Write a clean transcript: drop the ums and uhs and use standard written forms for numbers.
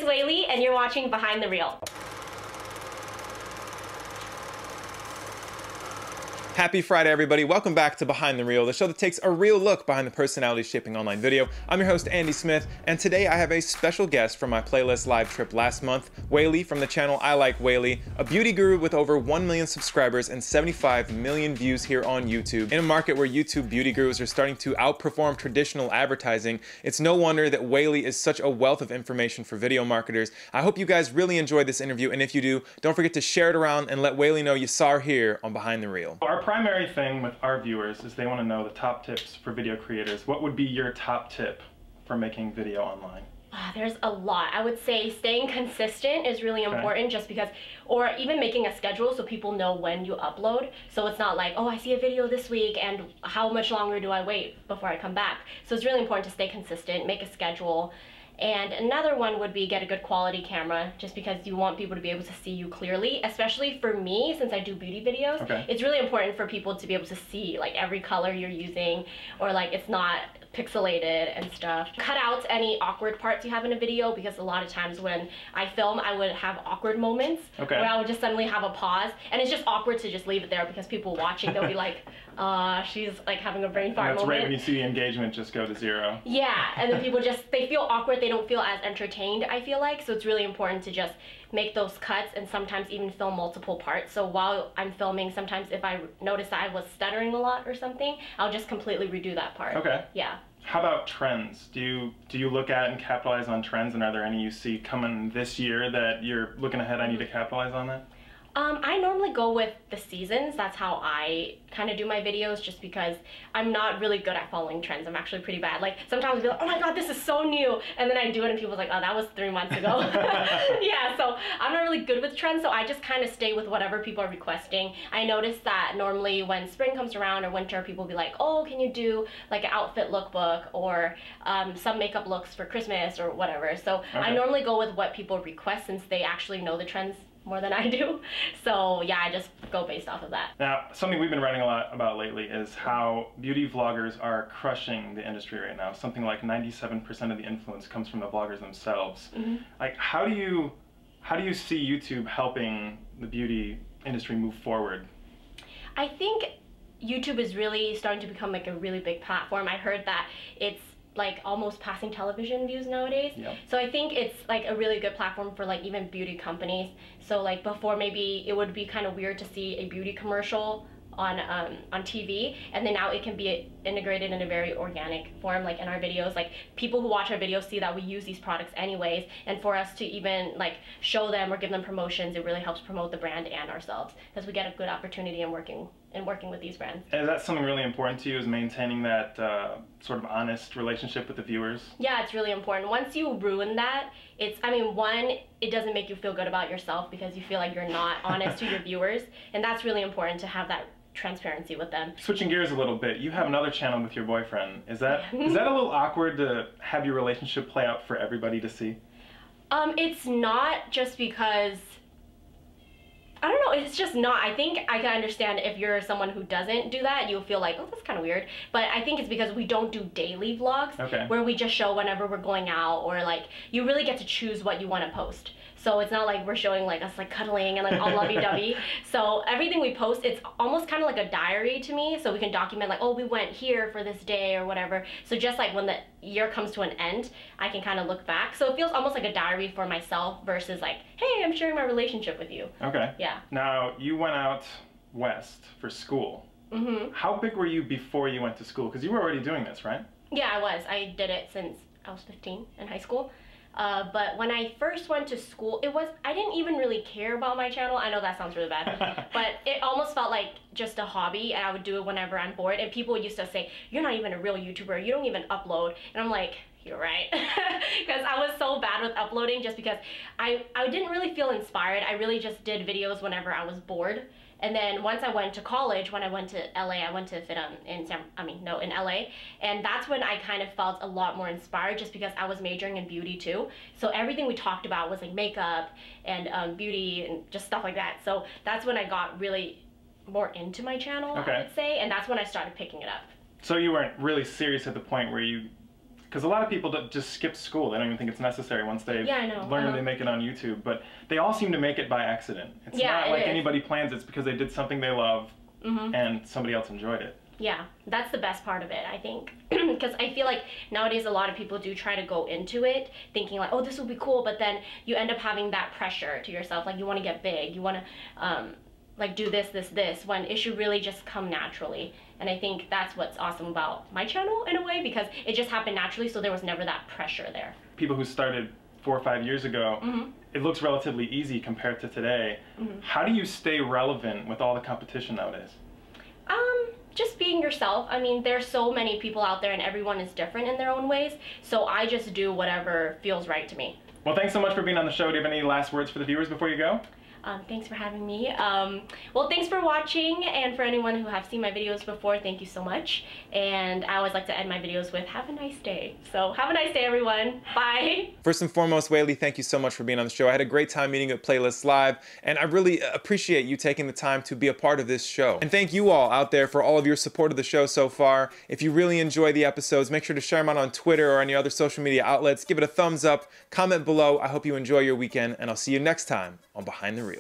Ilikeweylie, and you're watching Behind the Reel. Happy Friday, everybody. Welcome back to Behind the Reel, the show that takes a real look behind the personalities shaping online video. I'm your host, Andy Smith, and today I have a special guest from my playlist live trip last month, Weylie from the channel ilikeweylie, a beauty guru with over 1 million subscribers and 75 million views here on YouTube. In a market where YouTube beauty gurus are starting to outperform traditional advertising, it's no wonder that Weylie is such a wealth of information for video marketers. I hope you guys really enjoyed this interview, and if you do, don't forget to share it around and let Weylie know you saw her here on Behind the Reel. Our primary thing with our viewers is they want to know the top tips for video creators. What would be your top tip for making video online? There's a lot. I would say staying consistent is really important, just because, or even making a schedule so people know when you upload. So it's not like, oh, I see a video this week and how much longer do I wait before I come back? So it's really important to stay consistent, make a schedule. And another one would be get a good quality camera, just because you want people to be able to see you clearly, especially for me, since I do beauty videos. It's really important for people to be able to see like every color you're using, or like it's not pixelated and stuff. Cut out any awkward parts you have in a video, because a lot of times when I film, I would have awkward moments where I would just suddenly have a pause, and it's just awkward to just leave it there because people watching, they'll be like, she's like having a brain fart moment. That's right when you see the engagement just go to zero. Yeah, and then people just, they feel awkward, they don't feel as entertained, I feel like. So it's really important to just make those cuts and sometimes even film multiple parts. So while I'm filming, sometimes if I notice that I was stuttering a lot or something, I'll just completely redo that part. Yeah. How about trends? Do you look at and capitalize on trends, and are there any you see coming this year that you're looking ahead, I need to capitalize on that? I normally go with the seasons. That's how I kind of do my videos, just because I'm not really good at following trends. I'm actually pretty bad. Like sometimes I'll be like, oh my god, this is so new, and then I do it and people's like, oh, that was 3 months ago. Yeah, so I'm not really good with trends, so I just kind of stay with whatever people are requesting. I notice that normally when spring comes around or winter, people will be like, oh, can you do like an outfit lookbook, or some makeup looks for Christmas or whatever. So I normally go with what people request, since they actually know the trends more than I do. So yeah, I just go based off of that. Now, something we've been writing a lot about lately is how beauty vloggers are crushing the industry right now. Something like 97% of the influence comes from the vloggers themselves. Like, how do you see YouTube helping the beauty industry move forward? I think YouTube is really starting to become like a really big platform. I heard that it's like almost passing television views nowadays. So I think it's like a really good platform for like even beauty companies. So like before, maybe it would be kind of weird to see a beauty commercial on TV, and then now it can be integrated in a very organic form, like in our videos. Like people who watch our videos see that we use these products anyways, and for us to even like show them or give them promotions, it really helps promote the brand and ourselves, because we get a good opportunity in working with these brands. And that's something really important to you, is maintaining that sort of honest relationship with the viewers? Yeah, it's really important. Once you ruin that, I mean, one, it doesn't make you feel good about yourself, because you feel like you're not honest to your viewers, and that's really important, to have that transparency with them. Switching gears a little bit, you have another channel with your boyfriend. Is that a little awkward to have your relationship play out for everybody to see? It's not, just because I don't know, it's just not. I think I can understand if you're someone who doesn't do that, you'll feel like, oh, that's kind of weird. But I think it's because we don't do daily vlogs, where we just show whenever we're going out, or like, you really get to choose what you want to post. So it's not like we're showing like us like cuddling and like all lovey-dovey. So everything we post, it's almost kind of like a diary to me, so we can document like, oh, we went here for this day or whatever. So just like when the year comes to an end, I can kind of look back. So it feels almost like a diary for myself, versus like, hey, I'm sharing my relationship with you. Yeah. Now, you went out west for school. How big were you before you went to school? Because you were already doing this, right? Yeah, I was. I did it since I was 15 in high school. But when I first went to school, I didn't even really care about my channel. I know that sounds really bad, but it almost felt like just a hobby, and I would do it whenever I'm bored. And people used to say, you're not even a real YouTuber, you don't even upload. And I'm like, you're right. Because I was so bad with uploading, just because I didn't really feel inspired. I really just did videos whenever I was bored. And then once I went to college, when I went to LA, I went to FITM in LA, and that's when I kind of felt a lot more inspired, just because I was majoring in beauty too. So everything we talked about was like makeup and beauty and just stuff like that. So that's when I got really more into my channel, I would say, and that's when I started picking it up. So you weren't really serious at the point where you because a lot of people just skip school. They don't even think it's necessary once they learn they make it on YouTube. But they all seem to make it by accident. It's not like anybody plans it. It's because they did something they love and somebody else enjoyed it. Yeah, that's the best part of it, I think. Because I feel like nowadays a lot of people do try to go into it thinking like, oh, this will be cool, but then you end up having that pressure to yourself. Like, you want to get big, you want to like do this, when it should really just come naturally. And I think that's what's awesome about my channel in a way, because it just happened naturally, so there was never that pressure there. People who started 4 or 5 years ago, it looks relatively easy compared to today. How do you stay relevant with all the competition nowadays? Just being yourself. I mean, there's so many people out there and everyone is different in their own ways, so I just do whatever feels right to me. Well, thanks so much for being on the show. Do you have any last words for the viewers before you go? Thanks for having me. Well, thanks for watching, and for anyone who have seen my videos before, thank you so much. And I always like to end my videos with have a nice day. So have a nice day, everyone. Bye. First and foremost, Whaley, thank you so much for being on the show. I had a great time meeting at Playlists Live, and I really appreciate you taking the time to be a part of this show. And thank you all out there for all of your support of the show so far. If you really enjoy the episodes, make sure to share them out on Twitter or any other social media outlets. Give it a thumbs up, comment below. I hope you enjoy your weekend, and I'll see you next time on Behind the Reel.